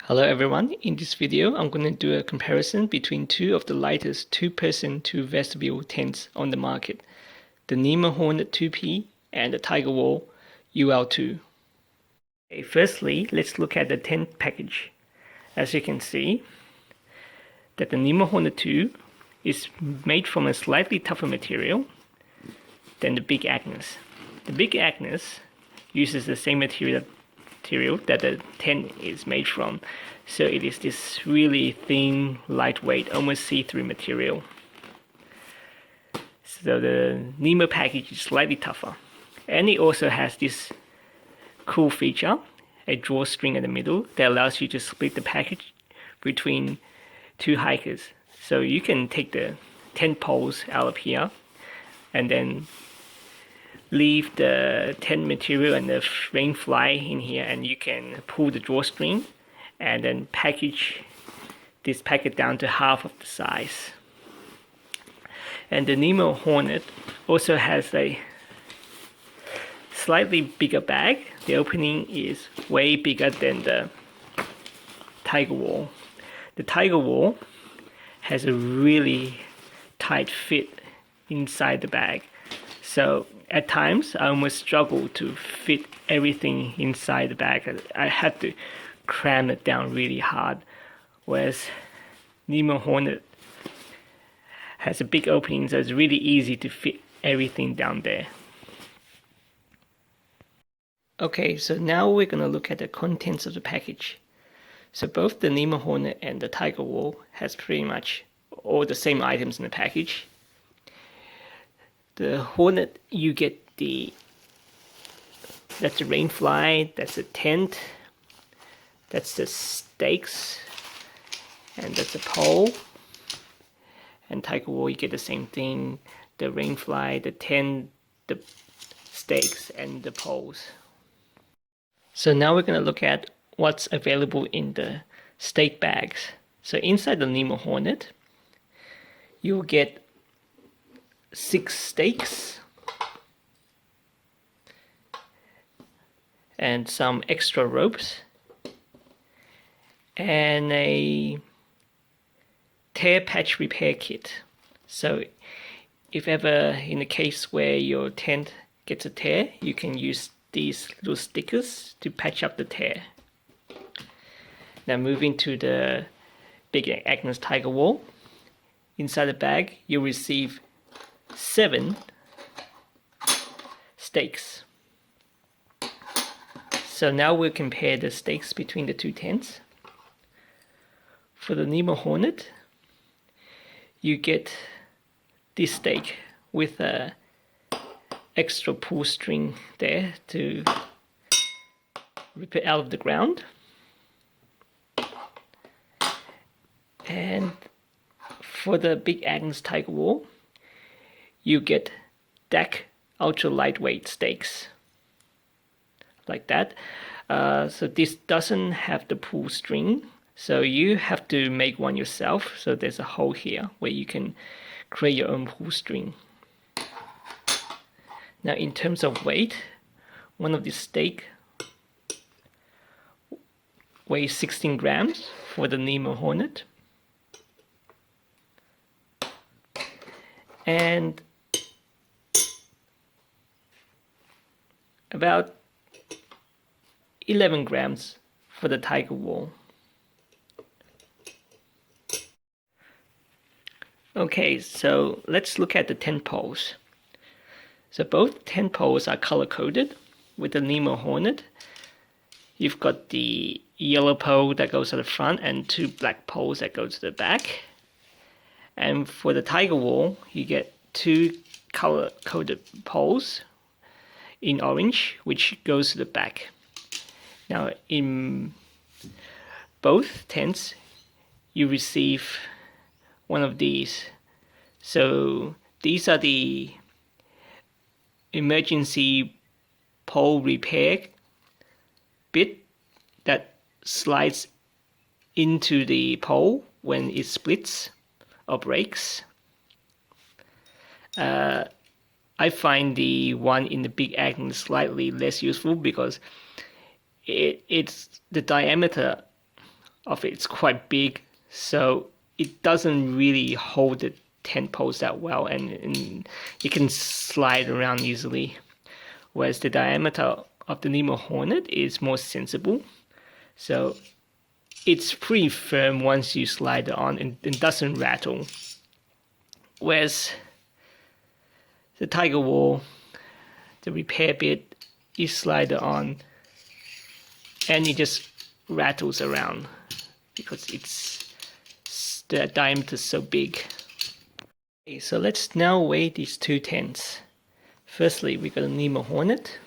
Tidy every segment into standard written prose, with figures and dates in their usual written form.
Hello everyone, in this video I'm going to do a comparison between two of the lightest two-person two vestibule tents on the market, the Nemo Hornet 2P and the Tiger Wall UL2. Okay, firstly, let's look at the tent package. As you can see, that the Nemo Hornet 2 is made from a slightly tougher material than the Big Agnes. The Big Agnes uses the same material that the tent is made from, so it is this really thin, lightweight, almost see-through material. So the Nemo package is slightly tougher, and it also has this cool feature, a drawstring in the middle that allows you to split the package between two hikers. So you can take the tent poles out of here and then leave the tent material and the Rainfly in here, and you can pull the drawstring and then package this packet down to half of the size. And the Nemo Hornet also has a slightly bigger bag. The opening is way bigger than the Tiger Wall. The Tiger Wall has a really tight fit inside the bag, so at times I almost struggle to fit everything inside the bag. I had to cram it down really hard, whereas Nemo Hornet has a big opening, so it's really easy to fit everything down there. Okay, so now we're going to look at the contents of the package. So both the Nemo Hornet and the Tiger Wall has pretty much all the same items in the package. The Hornet, you get that's the Rainfly, that's the tent, that's the stakes, and that's the pole. And Tiger Wall, you get the same thing, the Rainfly, the tent, the stakes, and the poles. So now we're going to look at what's available in the stake bags. So inside the Nemo Hornet, you'll get 6 stakes and some extra ropes and a tear patch repair kit. So if ever in the case where your tent gets a tear, you can use these little stickers to patch up the tear. Now moving to the Big Agnes Tiger Wall, inside the bag you'll receive 7 stakes. So now we'll compare the stakes between the two tents. For the Nemo Hornet, you get this stake with a extra pull string there to rip it out of the ground. And for the Big Agnes Tiger Wall, you get DAC ultra lightweight stakes like that. So this doesn't have the pull string, so you have to make one yourself. So there's a hole here where you can create your own pull string. Now in terms of weight, one of the stake weighs 16 grams for the Nemo Hornet, and about 11 grams for the Tiger Wall. Okay, so let's look at the tent poles. So both tent poles are color coded. With the Nemo Hornet, you've got the yellow pole that goes to the front and 2 black poles that go to the back. And for the Tiger Wall, you get 2 color coded poles in orange, which goes to the back. Now in both tents, you receive one of these. So these are the emergency pole repair bit that slides into the pole when it splits or breaks. I find the one in the Big Agnes slightly less useful because it's the diameter of it's quite big, so it doesn't really hold the tent poles that well, and it can slide around easily. Whereas the diameter of the Nemo Hornet is more sensible, so it's pretty firm once you slide it on, and it doesn't rattle. Whereas the Tiger Wall, the repair bit, you slide it on and it just rattles around because the diameter is so big. Okay, so let's now weigh these two tents. Firstly, we got a Nemo Hornet.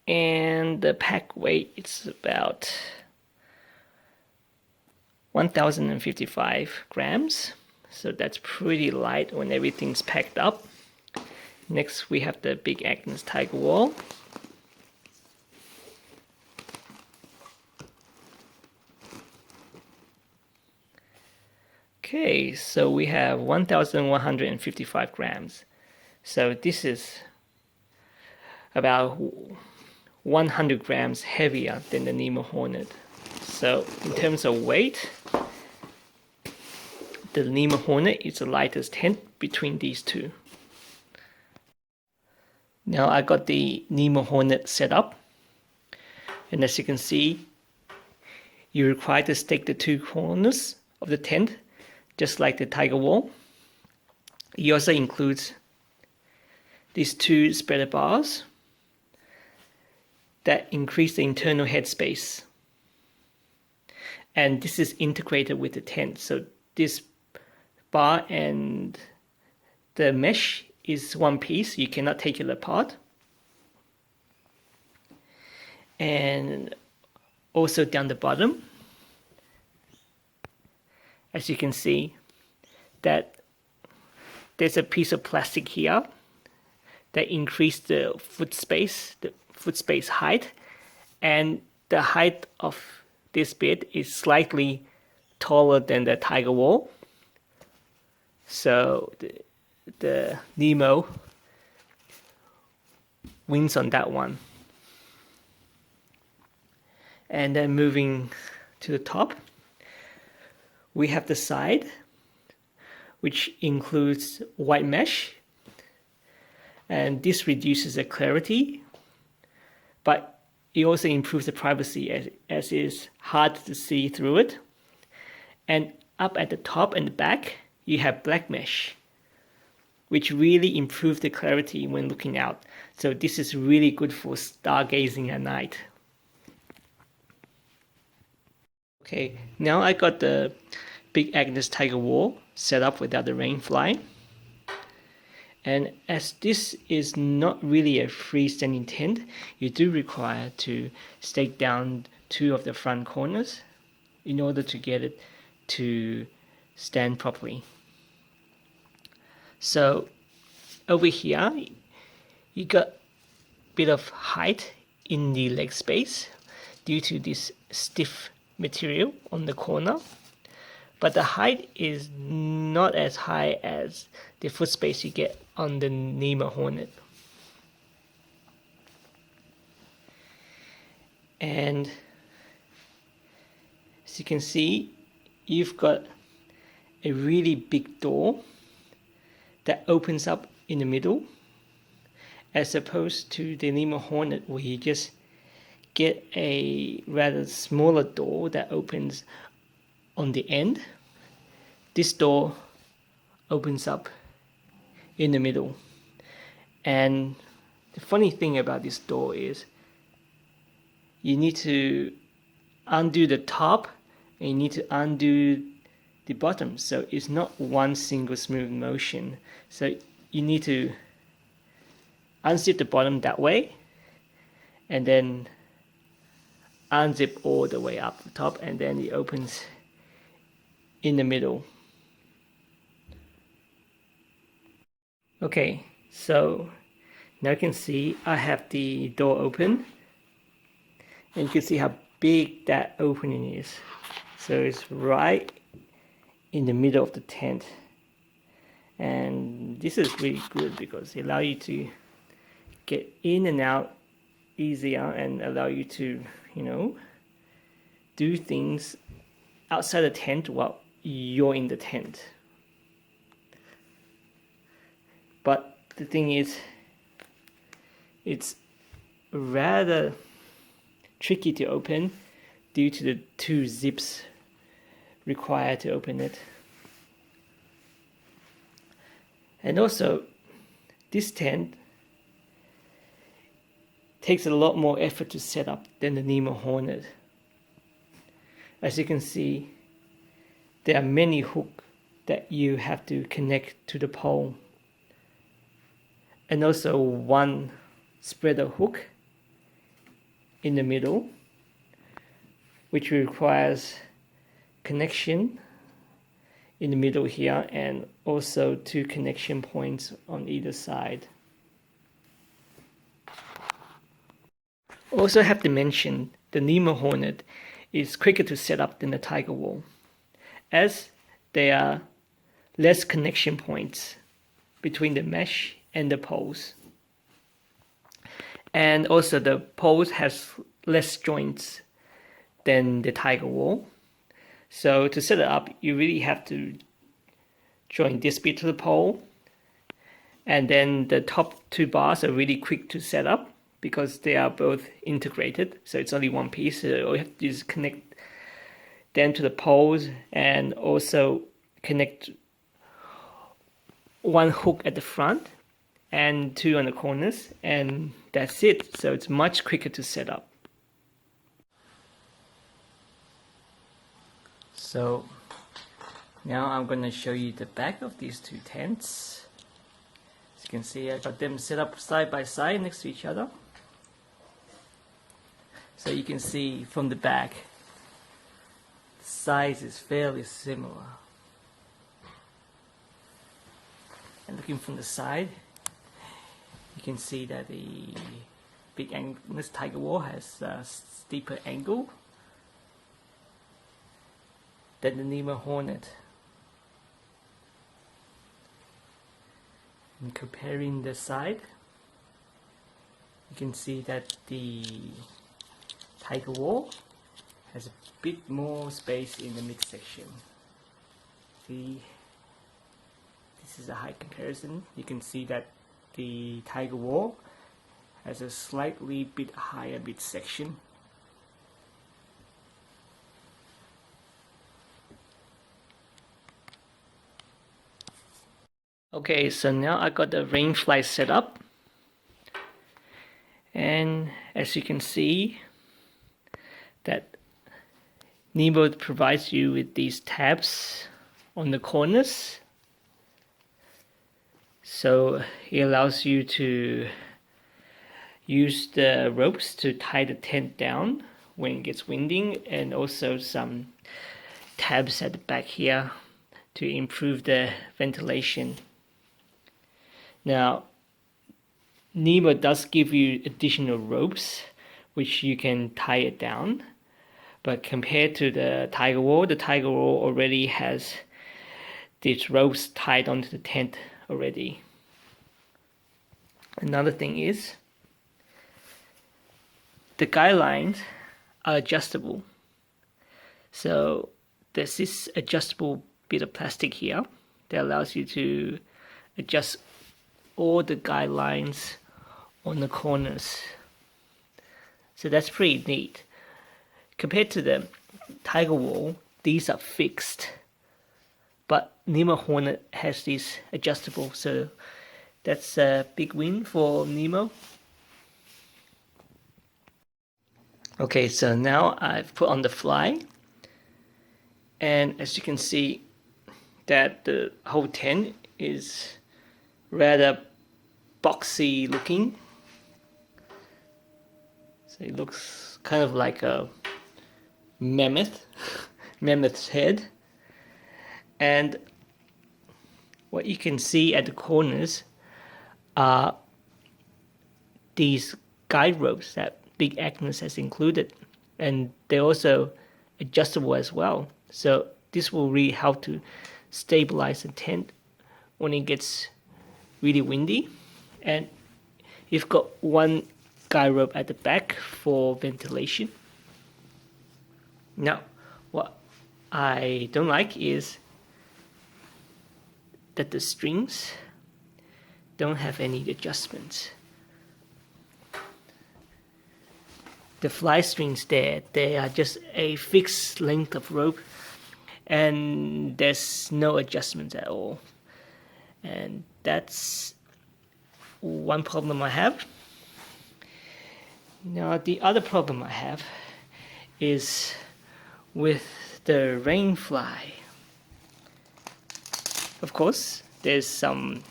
And the pack weight is about 1055 grams. So that's pretty light when everything's packed up. Next we have the Big Agnes Tiger Wall. Okay, so we have 1155 grams. So this is about 100 grams heavier than the Nemo Hornet. So in terms of weight, the Nemo Hornet is the lightest tent between these two. Now I got the Nemo Hornet set up, and as you can see, you're required to stake the two corners of the tent, just like the Tiger Wall. It also includes these two spreader bars that increase the internal headspace. And this is integrated with the tent. So this bar and the mesh is one piece. You cannot take it apart. And also down the bottom, as you can see, that there's a piece of plastic here that increases the foot space height, and the height of this bit is slightly taller than the Tiger Wall. So the Nemo wins on that one. And then moving to the top, we have the side, which includes white mesh, and this reduces the clarity, but it also improves the privacy as it is hard to see through it. And up at the top and the back, you have black mesh, which really improves the clarity when looking out. So this is really good for stargazing at night. Okay, now I got the Big Agnes Tiger Wall set up without the Rainfly. And as this is not really a freestanding tent, you do require to stake down two of the front corners in order to get it to stand properly. So over here, you got a bit of height in the leg space due to this stiff material on the corner, but the height is not as high as the foot space you get on the Nemo Hornet. And as you can see, you've got a really big door that opens up in the middle, as opposed to the Nemo Hornet where you just get a rather smaller door that opens on the end. This door opens up in the middle. And the funny thing about this door is you need to undo the top and you need to undo the bottom, so it's not one single smooth motion. So you need to unzip the bottom that way and then unzip all the way up the top, and then it opens in the middle. Okay, so now you can see I have the door open, and you can see how big that opening is. So it's right in the middle of the tent, and this is really good because it allows you to get in and out easier and allow you to, do things outside the tent while you're in the tent. But the thing is, it's rather tricky to open due to the 2 zips required to open it. And also, this tent takes a lot more effort to set up than the Nemo Hornet. As you can see, there are many hooks that you have to connect to the pole, and also one spreader hook in the middle, which requires connection in the middle here, and also 2 connection points on either side. Also have to mention the Nemo Hornet is quicker to set up than the Tiger Wall, as there are less connection points between the mesh and the poles. And also the poles has less joints than the Tiger Wall. So to set it up, you really have to join this bit to the pole. And then the top 2 bars are really quick to set up because they are both integrated. So it's only one piece. So all you have to do is connect them to the poles and also connect 1 hook at the front and 2 on the corners, and that's it. So it's much quicker to set up. So now I'm going to show you the back of these 2 tents. As you can see, I got them set up side by side next to each other. So you can see from the back, the size is fairly similar. And looking from the side, you can see that the Big Agnes Tiger Wall has a steeper angle than the Nemo Hornet. And comparing the side, you can see that the Tiger Wall has a bit more space in the midsection. See, this is a height comparison. You can see that the Tiger Wall has a slightly bit higher midsection. Okay, so now I got the Rainfly set up, and as you can see that Nemo provides you with these tabs on the corners, so it allows you to use the ropes to tie the tent down when it gets windy, and also some tabs at the back here to improve the ventilation. Now, Nemo does give you additional ropes which you can tie it down, but compared to the Tiger Wall already has these ropes tied onto the tent already. Another thing is, the guidelines are adjustable. So there's this adjustable bit of plastic here that allows you to adjust all the guidelines on the corners. So that's pretty neat. Compared to the Tiger Wall, these are fixed, but Nemo Hornet has these adjustable, so that's a big win for Nemo. Okay, so now I've put on the fly, and as you can see that the whole tent is rather boxy looking. So it looks kind of like a mammoth's head. And what you can see at the corners are these guide ropes that Big Agnes has included, and they're also adjustable as well. So this will really help to stabilize the tent when it gets really windy. And You've got one guy rope at the back for ventilation. Now, what I don't like is that the strings don't have any adjustments. The fly strings there, they are just a fixed length of rope, and there's no adjustments at all. And that's one problem I have. Now the other problem I have is with the Rainfly. Of course, there's some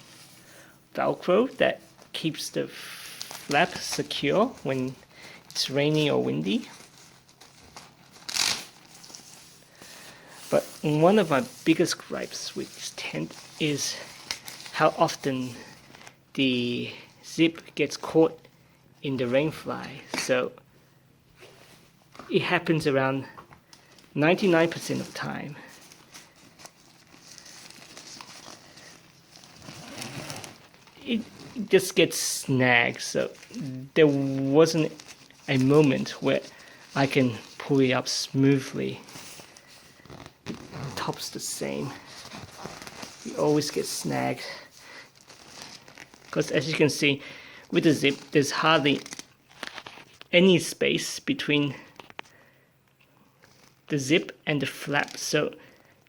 Velcro that keeps the flap secure when it's rainy or windy. But one of my biggest gripes with this tent is how often the zip gets caught in the Rainfly. So it happens around 99% of the time. It just gets snagged, so there wasn't a moment where I can pull it up smoothly. The top's the same. It always gets snagged. Because as you can see, with the zip, there's hardly any space between the zip and the flap, so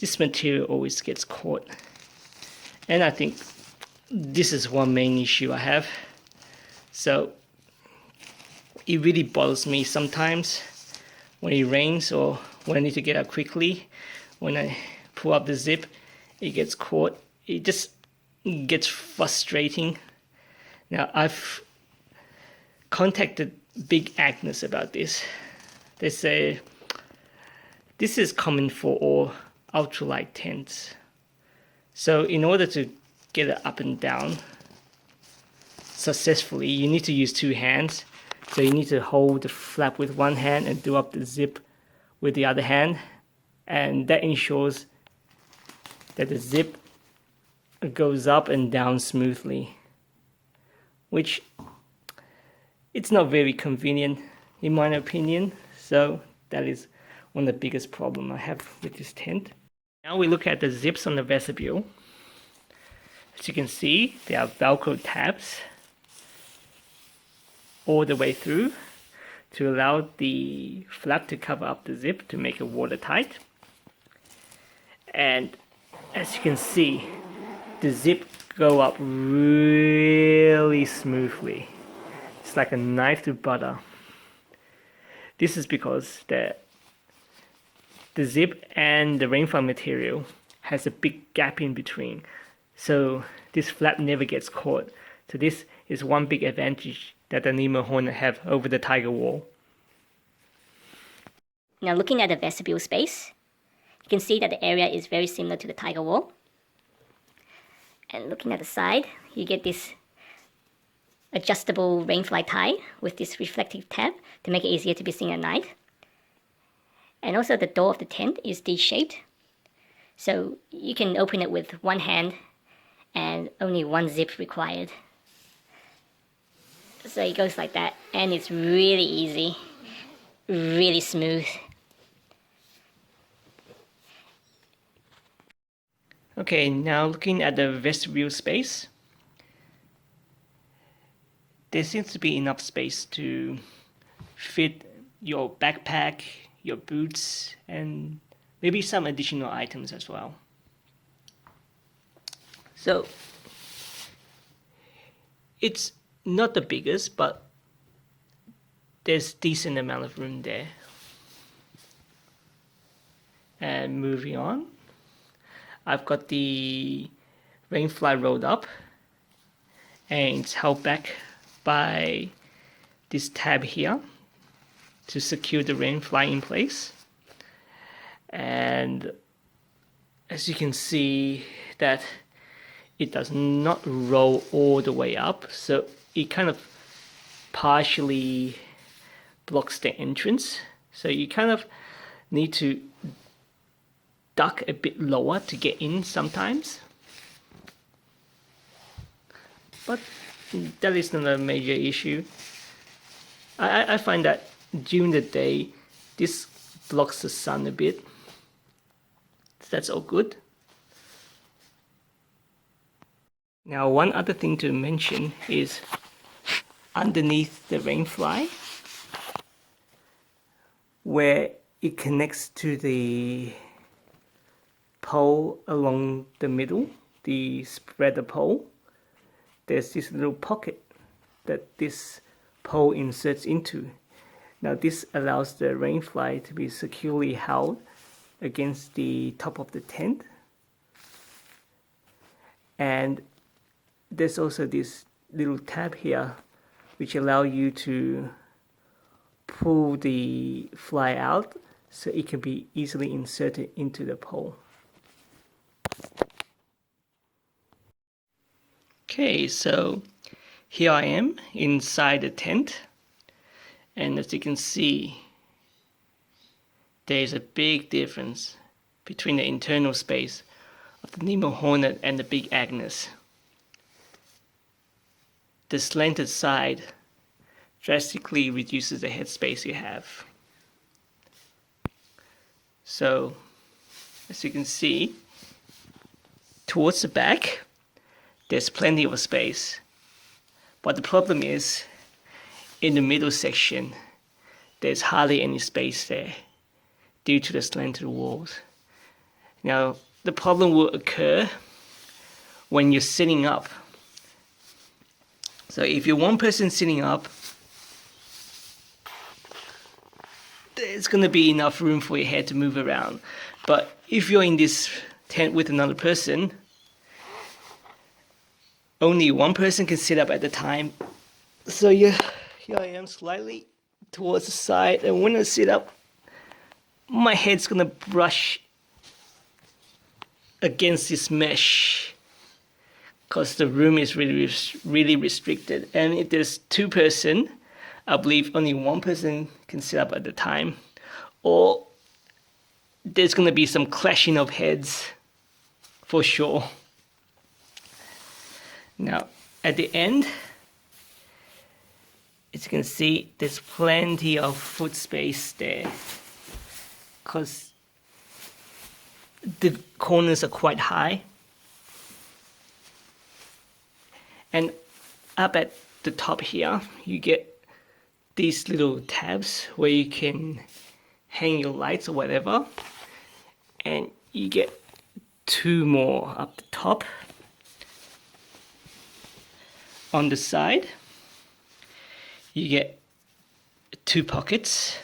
this material always gets caught. And I think this is one main issue I have. So it really bothers me sometimes when it rains or when I need to get out quickly. When I pull up the zip, it gets caught. It just gets frustrating. Now I've contacted Big Agnes about this. They say this is common for all ultralight tents. So in order to get it up and down successfully, you need to use two hands. So you need to hold the flap with one hand and do up the zip with the other hand. And that ensures that the zip goes up and down smoothly, which it's not very convenient in my opinion. So that is one of the biggest problems I have with this tent. Now we look at the zips on the vestibule. As you can see, there are Velcro tabs all the way through to allow the flap to cover up the zip to make it watertight. And as you can see, the zip go up really smoothly. It's like a knife to butter. This is because the zip and the Rainfly material has a big gap in between. So this flap never gets caught. So this is one big advantage that the Nemo Hornet have over the Tiger Wall. Now looking at the vestibule space, you can see that the area is very similar to the Tiger Wall. And looking at the side, you get this adjustable Rainfly tie with this reflective tab to make it easier to be seen at night. And also the door of the tent is D-shaped, so you can open it with one hand and only one zip required. So it goes like that, and it's really easy, really smooth. Okay, now looking at the vestibule space, there seems to be enough space to fit your backpack, your boots, and maybe some additional items as well. So it's not the biggest, but there's decent amount of room there. And moving on, I've got the Rainfly rolled up, and it's held back by this tab here to secure the Rainfly in place. And as you can see that it does not roll all the way up, so it kind of partially blocks the entrance. So you kind of need to duck a bit lower to get in sometimes. But that is not a major issue. I find that during the day, this blocks the sun a bit. So that's all good. Now, one other thing to mention is underneath the Rainfly, where it connects to the pole along the middle, the spreader pole, there's this little pocket that this pole inserts into. Now this allows the Rainfly to be securely held against the top of the tent. And there's also this little tab here which allow you to pull the fly out so it can be easily inserted into the pole. Okay, so here I am inside the tent, and as you can see, there's a big difference between the internal space of the Nemo Hornet and the Big Agnes. The slanted side drastically reduces the headspace you have. So, as you can see, towards the back, there's plenty of space. But the problem is, in the middle section, there's hardly any space there due to the slanted walls. Now, the problem will occur when you're sitting up. So if you're one person sitting up, there's going to be enough room for your head to move around. But if you're in this tent with another person, only one person can sit up at a time. So here I am slightly towards the side, and when I sit up, my head's going to brush against this mesh because the room is really restricted. And if there's two person, I believe only one person can sit up at a time, or there's going to be some clashing of heads for sure. Now, at the end, as you can see, there's plenty of foot space there because the corners are quite high. And up at the top here, you get these little tabs where you can hang your lights or whatever. And you get two more up the top. On the side, you get two pockets.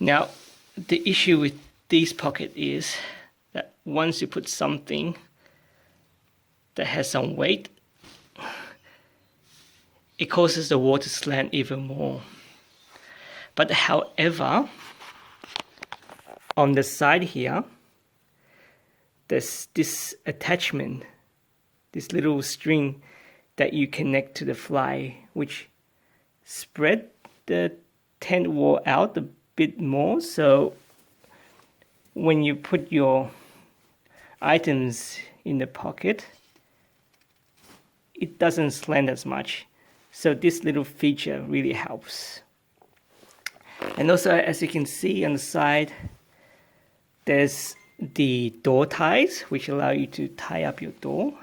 Now, the issue with these pockets is that once you put something that has some weight, it causes the wall to slant even more. But however, on the side here, there's this attachment, this little string that you connect to the fly, which spread the tent wall out a bit more. So when you put your items in the pocket, it doesn't slant as much. So this little feature really helps. And also, as you can see on the side, there's the door ties, which allow you to tie up your door.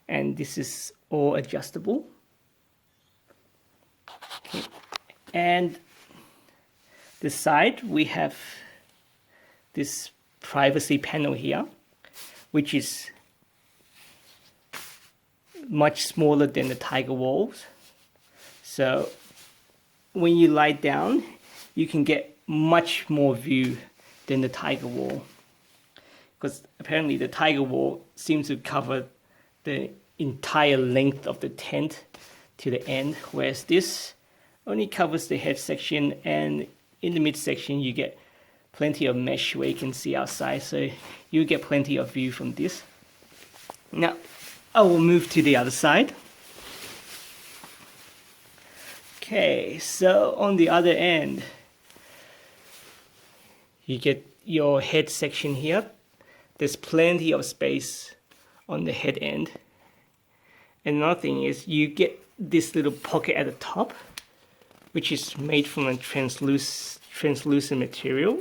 And this is all adjustable. Okay. And the side, we have this privacy panel here, which is much smaller than the Tiger Walls. So when you lie down, you can get much more view than the Tiger Wall, because apparently the Tiger Wall seems to cover the entire length of the tent to the end, whereas this only covers the head section, and in the midsection you get plenty of mesh where you can see outside, so you get plenty of view from this. Now I will move to the other side. Okay, so on the other end, you get your head section here. There's plenty of space on the head end. another thing is you get this little pocket at the top, which is made from a translucent material.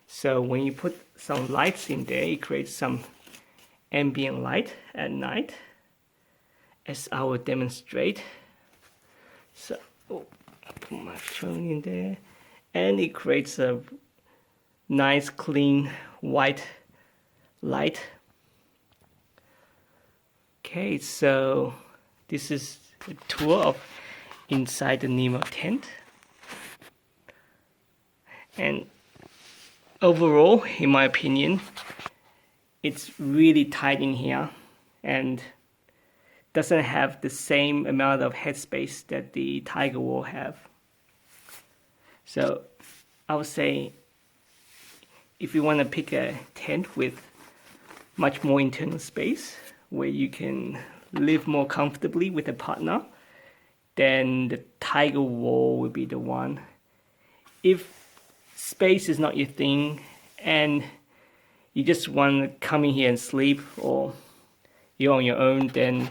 So when you put some lights in there, it creates some ambient light at night, as I will demonstrate. So I put my phone in there, and it creates a nice clean white light. Okay, so this is a tour of inside the Nemo tent, and overall, in my opinion, it's really tight in here and doesn't have the same amount of headspace that the Tiger Wall have. So I would say if you want to pick a tent with much more internal space where you can live more comfortably with a partner, then the Tiger Wall will be the one. If space is not your thing and you just want to come in here and sleep, or you're on your own, then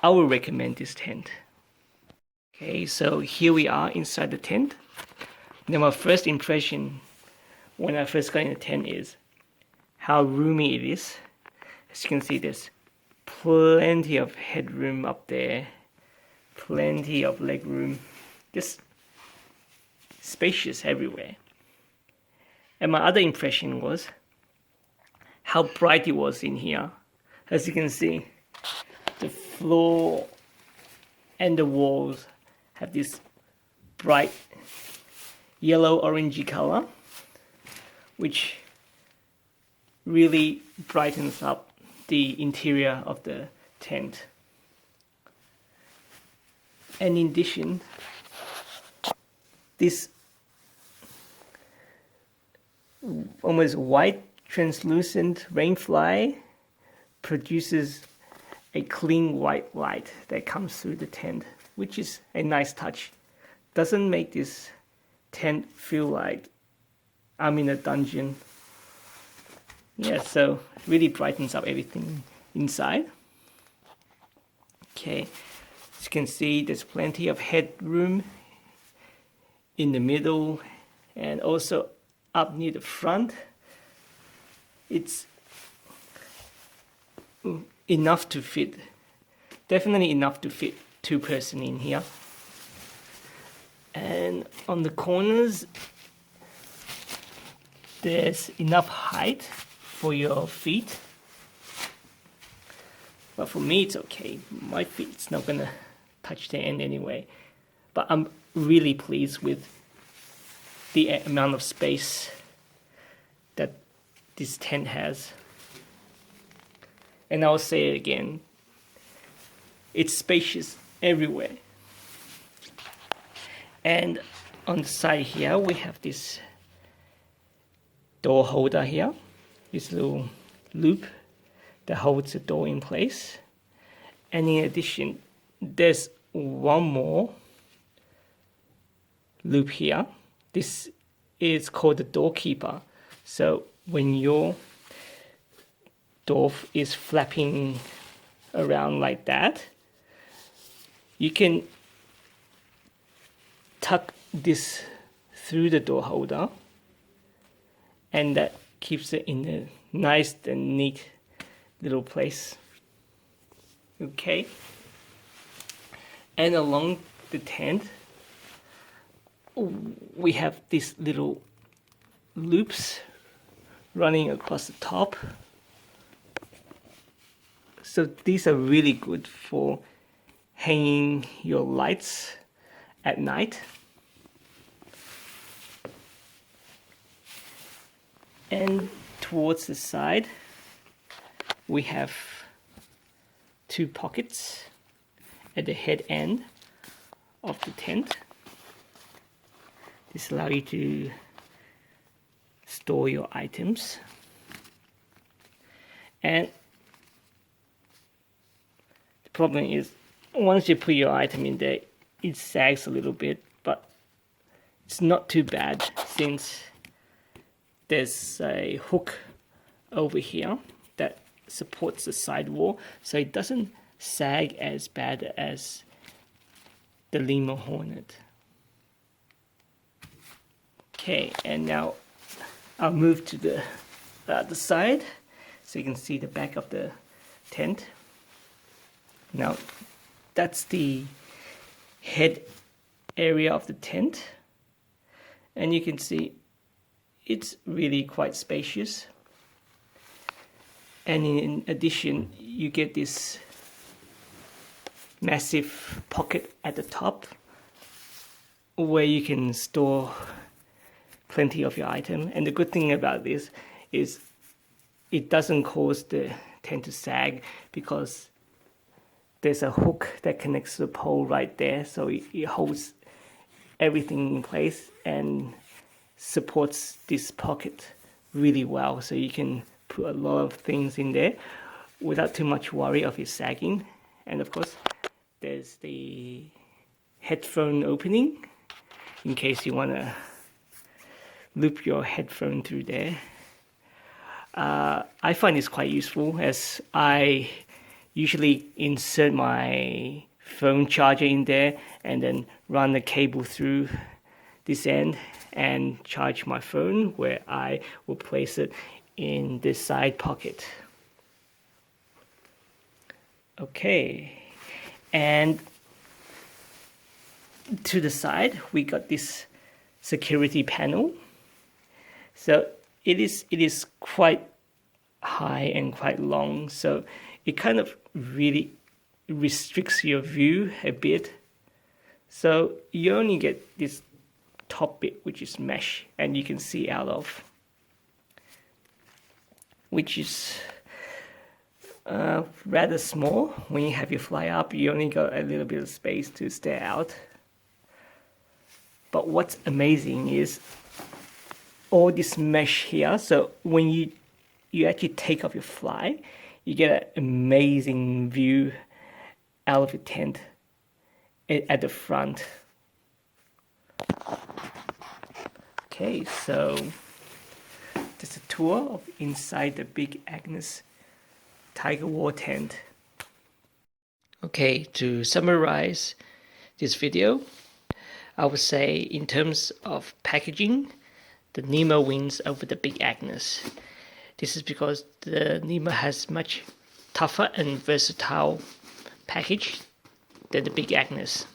I would recommend this tent. Okay, so here we are inside the tent. Now my first impression when I first got in the tent is how roomy it is. As you can see, there's plenty of headroom up there, plenty of leg room, just spacious everywhere. And my other impression was how bright it was in here. As you can see, the floor and the walls have this bright yellow orangey color, which really brightens up the interior of the tent. And in addition, this almost white translucent Rainfly produces a clean white light that comes through the tent, which is a nice touch. Doesn't make this tent feel like I'm in a dungeon. Yeah, so it really brightens up everything inside. Okay, as you can see, there's plenty of headroom in the middle and also up near the front. It's enough to fit, definitely enough to fit two person in here. And on the corners, there's enough height for your feet. But for me, it's okay. My feet's not gonna touch the end anyway. But I'm really pleased with the amount of space that this tent has. And I'll say it again, it's spacious everywhere. And on the side here, we have this door holder here, this little loop that holds the door in place. And in addition, there's one more loop here. This is called the doorkeeper. So when your door is flapping around like that, you can tuck this through the door holder, and that keeps it in a nice and neat little place. Okay, and along the tent we have these little loops running across the top. So these are really good for hanging your lights at night. And towards the side, we have two pockets at the head end of the tent. This allows you to store your items. And the problem is, once you put your item in there, it sags a little bit, but it's not too bad since there's a hook over here that supports the sidewall, so it doesn't sag as bad as the Nemo Hornet. Okay, and now I'll move to the side so you can see the back of the tent. Now that's the head area of the tent, and you can see it's really quite spacious, and in addition you get this massive pocket at the top where you can store plenty of your item. And the good thing about this is it doesn't cause the tent to sag, because there's a hook that connects to the pole right there, so it holds everything in place and supports this pocket really well, so you can put a lot of things in there without too much worry of it sagging. And of course there's the headphone opening in case you want to loop your headphone through there. I find this quite useful, as I usually insert my phone charger in there and then run the cable through this end and charge my phone, where I will place it in this side pocket. Okay, and to the side we got this security panel. So it is quite high and quite long, so it kind of really restricts your view a bit. So you only get this top bit, which is mesh, and you can see out of, which is rather small. When you have your fly up, you only got a little bit of space to stare out. But what's amazing is all this mesh here, so when you actually take off your fly, you get an amazing view out of your tent at the front. Okay, so just a tour of inside the Big Agnes Tiger Wall tent. Okay, to summarize this video, I would say in terms of packaging, the Nemo wins over the Big Agnes. This is because the Nemo has much tougher and versatile package than the Big Agnes.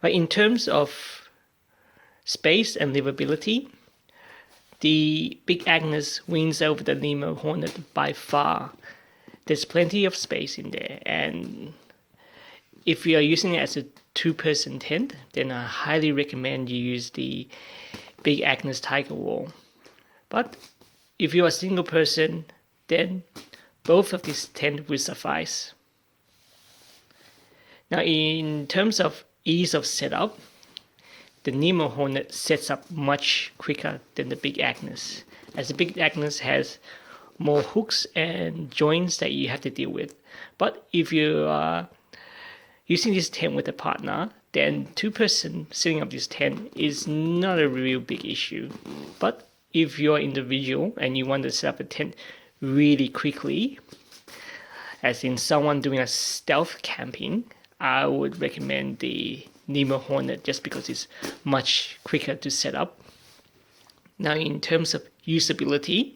But in terms of space and livability, the Big Agnes wins over the Nemo Hornet by far. There's plenty of space in there, and if you are using it as a two-person tent, then I highly recommend you use the Big Agnes Tiger Wall. But if you are a single person, then both of these tents will suffice. Now, in terms of ease of setup, the Nemo Hornet sets up much quicker than the Big Agnes, as the Big Agnes has more hooks and joints that you have to deal with. But if you are using this tent with a partner, then two-person setting up this tent is not a real big issue. But if you're individual and you want to set up a tent really quickly, as in someone doing a stealth camping, I would recommend the Nemo Hornet just because it's much quicker to set up. Now, in terms of usability,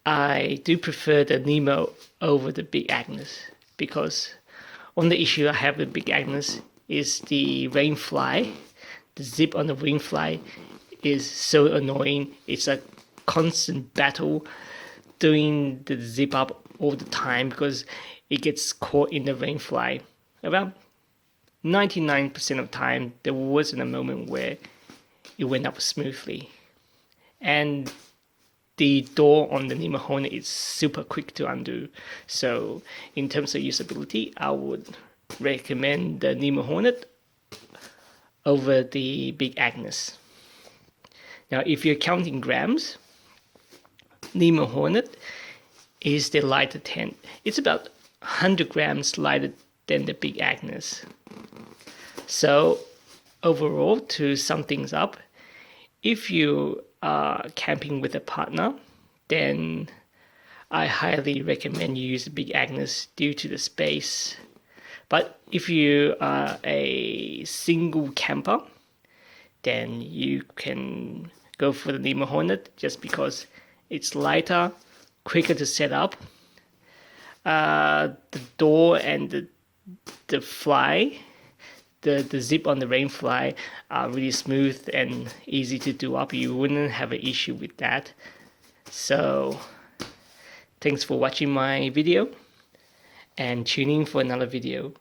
I do prefer the Nemo over the Big Agnes, because one of the issue I have with Big Agnes is the Rainfly. The zip on the Rainfly is so annoying. It's a constant battle doing the zip up all the time because it gets caught in the Rainfly. About 99% of the time, there wasn't a moment where it went up smoothly. And the door on the Nemo Hornet is super quick to undo. So in terms of usability, I would recommend the Nemo Hornet over the Big Agnes. Now, if you're counting grams, Nemo Hornet is the lighter tent. It's about 100 grams lighter than the Big Agnes. So overall, to sum things up, if you are camping with a partner, then I highly recommend you use the Big Agnes due to the space. But if you are a single camper, then you can go for the Nemo Hornet just because it's lighter, quicker to set up. The door and the fly, the zip on the Rainfly are really smooth and easy to do up. You wouldn't have an issue with that. So thanks for watching my video and tune in for another video.